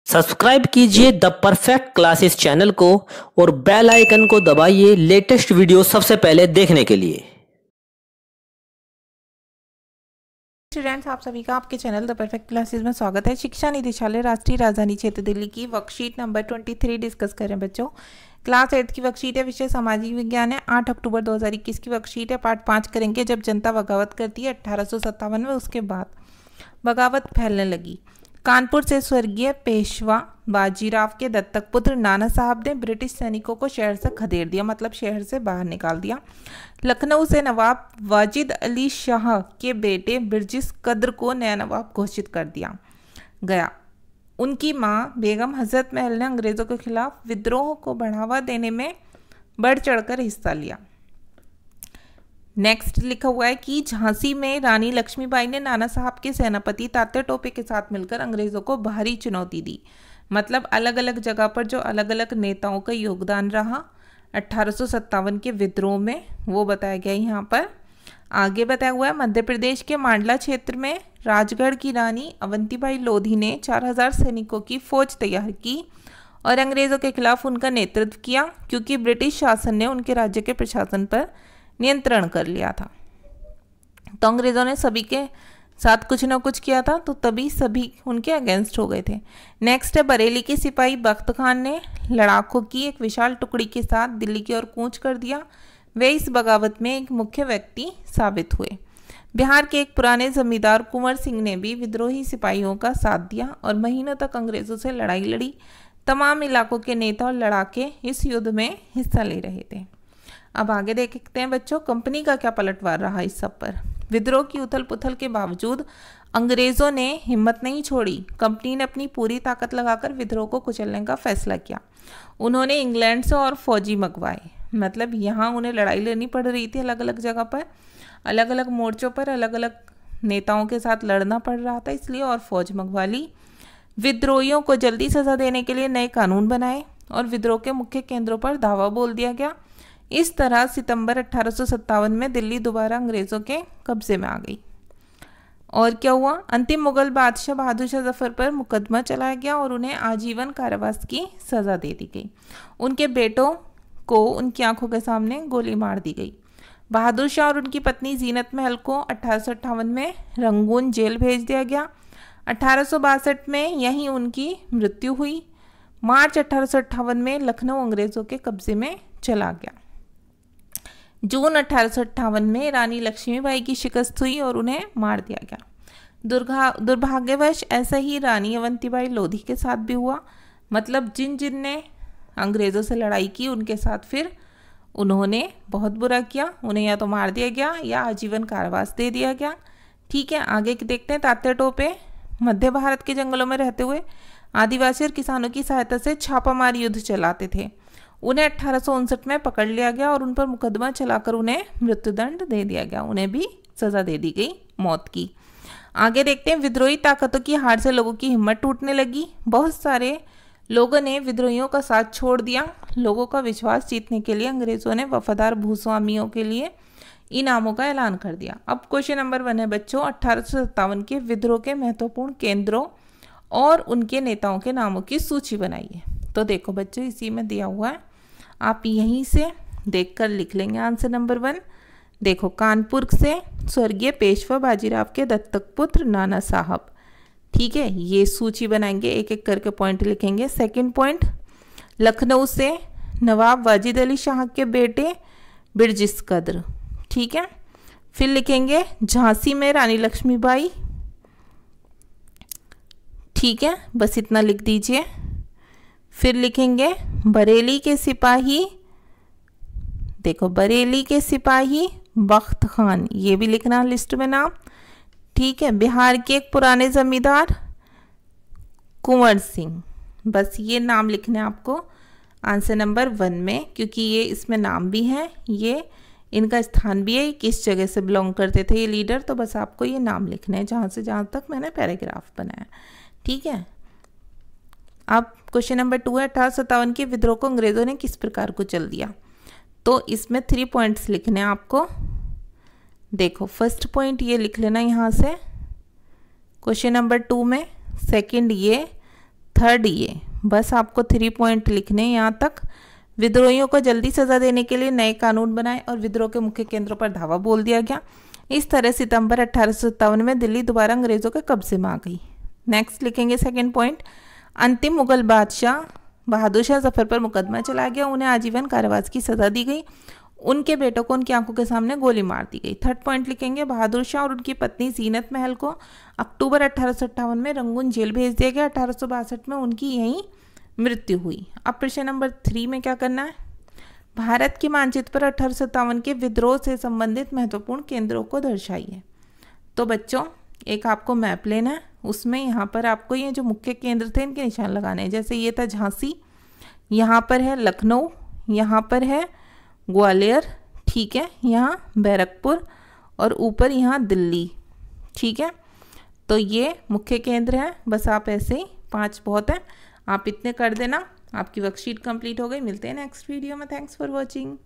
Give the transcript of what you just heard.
Subscribe कीजिए the perfect classes channel को और बेल आइकन को दबाइए लेटेस्ट वीडियो सबसे पहले देखने के लिए। स्टूडेंट्स, आप सभी का आपके चैनल द परफेक्ट क्लासेस में स्वागत है। शिक्षा निदेशालय राष्ट्रीय राजधानी क्षेत्र दिल्ली की वर्कशीट नंबर 23 डिस्कस करें बच्चों। क्लास 8 की वर्कशीट है, विषय सामाजिक विज्ञान है। 8 अक्टूबर 2021 की वर्कशीट है। पार्ट 5 करेंगे, जब जनता बगावत करती है 1857 में। उसके बाद बगावत फैलने लगी। कानपुर से स्वर्गीय पेशवा बाजीराव के दत्तक पुत्र नाना साहब ने ब्रिटिश सैनिकों को शहर से खदेड़ दिया, मतलब शहर से बाहर निकाल दिया। लखनऊ से नवाब वाजिद अली शाह के बेटे बिरजिस कद्र को नया नवाब घोषित कर दिया गया। उनकी मां बेगम हजरत महल ने अंग्रेजों के खिलाफ विद्रोह को बढ़ावा देने में बढ़ चढ़कर हिस्सा लिया। नेक्स्ट लिखा हुआ है कि झांसी में रानी लक्ष्मीबाई ने नाना साहब के सेनापति तात्या टोपे के साथ मिलकर अंग्रेजों को भारी चुनौती दी। मतलब अलग अलग जगह पर जो अलग अलग नेताओं का योगदान रहा 1857 के विद्रोह में, वो बताया गया यहाँ पर। आगे बताया हुआ है, मध्य प्रदेश के मांडला क्षेत्र में राजगढ़ की रानी अवंतीबाई लोधी ने 4000 सैनिकों की फौज तैयार की और अंग्रेजों के खिलाफ उनका नेतृत्व किया, क्योंकि ब्रिटिश शासन ने उनके राज्य के प्रशासन पर नियंत्रण कर लिया था। तो अंग्रेजों ने सभी के साथ कुछ ना कुछ किया था, तो तभी सभी उनके अगेंस्ट हो गए थे। नेक्स्ट है, बरेली के सिपाही बख्त खान ने लड़ाकों की एक विशाल टुकड़ी के साथ दिल्ली की ओर कूच कर दिया। वे इस बगावत में एक मुख्य व्यक्ति साबित हुए। बिहार के एक पुराने जमींदार कुंवर सिंह ने भी विद्रोही सिपाहियों का साथ दिया और महीनों तक अंग्रेजों से लड़ाई लड़ी। तमाम इलाकों के नेता और लड़ाके इस युद्ध में हिस्सा ले रहे थे। अब आगे देखते हैं बच्चों, कंपनी का क्या पलटवार रहा इस सब पर। विद्रोह की उथल पुथल के बावजूद अंग्रेजों ने हिम्मत नहीं छोड़ी। कंपनी ने अपनी पूरी ताकत लगाकर विद्रोह को कुचलने का फैसला किया। उन्होंने इंग्लैंड से और फौजी मंगवाए, मतलब यहाँ उन्हें लड़ाई लेनी पड़ रही थी अलग अलग जगह पर, अलग अलग मोर्चों पर अलग अलग नेताओं के साथ लड़ना पड़ रहा था, इसलिए और फौज मंगवा ली। विद्रोहियों को जल्दी सजा देने के लिए नए कानून बनाए और विद्रोह के मुख्य केंद्रों पर धावा बोल दिया गया। इस तरह सितंबर 1857 में दिल्ली दोबारा अंग्रेजों के कब्जे में आ गई। और क्या हुआ, अंतिम मुगल बादशाह बहादुर शाह जफर पर मुकदमा चलाया गया और उन्हें आजीवन कारावास की सजा दे दी गई। उनके बेटों को उनकी आंखों के सामने गोली मार दी गई। बहादुर शाह और उनकी पत्नी जीनत महल को 1858 में रंगून जेल भेज दिया गया। 1862 में यहीं उनकी मृत्यु हुई। मार्च 1858 में लखनऊ अंग्रेजों के कब्जे में चला गया। जून 1858 में रानी लक्ष्मीबाई की शिकस्त हुई और उन्हें मार दिया गया। दुर्भाग्यवश ऐसा ही रानी अवंतीबाई लोधी के साथ भी हुआ। मतलब जिन जिन ने अंग्रेज़ों से लड़ाई की उनके साथ फिर उन्होंने बहुत बुरा किया। उन्हें या तो मार दिया गया या आजीवन कारावास दे दिया गया। ठीक है, आगे देखते हैं। तात्या टोपे मध्य भारत के जंगलों में रहते हुए आदिवासी और किसानों की सहायता से छापामार युद्ध चलाते थे। उन्हें 1859 में पकड़ लिया गया और उन पर मुकदमा चलाकर उन्हें मृत्युदंड दे दिया गया। उन्हें भी सजा दे दी गई मौत की। आगे देखते हैं, विद्रोही ताकतों की हार से लोगों की हिम्मत टूटने लगी। बहुत सारे लोगों ने विद्रोहियों का साथ छोड़ दिया। लोगों का विश्वास जीतने के लिए अंग्रेजों ने वफादार भूस्वामियों के लिए इनामों का ऐलान कर दिया। अब क्वेश्चन नंबर 1 है बच्चों, 1857 के विद्रोह के महत्वपूर्ण केंद्रों और उनके नेताओं के नामों की सूची बनाइए। तो देखो बच्चों, इसी में दिया हुआ है, आप यहीं से देखकर लिख लेंगे आंसर नंबर 1। देखो, कानपुर से स्वर्गीय पेशवा बाजीराव के दत्तक पुत्र नाना साहब। ठीक है, ये सूची बनाएंगे, एक एक करके पॉइंट लिखेंगे। सेकंड पॉइंट, लखनऊ से नवाब वाजिद अली शाह के बेटे बिरजिस कद्र। ठीक है, फिर लिखेंगे झांसी में रानी लक्ष्मीबाई। ठीक है, बस इतना लिख दीजिए। फिर लिखेंगे बरेली के सिपाही, देखो बरेली के सिपाही बख्त खान, ये भी लिखना लिस्ट में नाम। ठीक है, बिहार के एक पुराने जमींदार कुंवर सिंह, बस ये नाम लिखने आपको आंसर नंबर 1 में, क्योंकि ये इसमें नाम भी है, ये इनका स्थान भी है, किस जगह से बिलोंग करते थे ये लीडर। तो बस आपको ये नाम लिखना है जहाँ से जहाँ तक मैंने पैराग्राफ बनाया। ठीक है, अब क्वेश्चन नंबर 2 है, 1857 के विद्रोह को अंग्रेजों ने किस प्रकार कुचल दिया। तो इसमें 3 पॉइंट्स लिखने हैं आपको। देखो, फर्स्ट पॉइंट ये लिख लेना यहाँ से क्वेश्चन नंबर 2 में, सेकंड ये, थर्ड ये, बस आपको 3 पॉइंट लिखने हैं यहाँ तक। विद्रोहियों को जल्दी सजा देने के लिए नए कानून बनाए और विद्रोह के मुख्य केंद्रों पर धावा बोल दिया गया। इस तरह सितंबर 1857 में दिल्ली दोबारा अंग्रेजों के कब्जे में आ गई। नेक्स्ट लिखेंगे सेकंड पॉइंट, अंतिम मुगल बादशाह बहादुर शाह जफर पर मुकदमा चला गया, उन्हें आजीवन कारावास की सजा दी गई, उनके बेटों को उनकी आंखों के सामने गोली मार दी गई। थर्ड पॉइंट लिखेंगे, बहादुर शाह और उनकी पत्नी जीनत महल को अक्टूबर 1858 में रंगून जेल भेज दिया गया। 1862 में उनकी यहीं मृत्यु हुई। अब प्रश्न नंबर 3 में क्या करना है, भारत के मानचित्र पर 1857 के विद्रोह से संबंधित महत्वपूर्ण केंद्रों को दर्शाइए। तो बच्चों एक आपको मैप लेना है, उसमें यहाँ पर आपको ये जो मुख्य केंद्र थे इनके निशान लगाने हैं। जैसे ये था झांसी, यहाँ पर है लखनऊ, यहाँ पर है ग्वालियर, ठीक है, यहाँ बैरकपुर और ऊपर यहाँ दिल्ली, ठीक है। तो ये मुख्य केंद्र है। बस आप ऐसे ही 5 बहुत है, आप इतने कर देना। आपकी वर्कशीट कंप्लीट हो गई। मिलते हैं नेक्स्ट वीडियो में। Thanks for watching.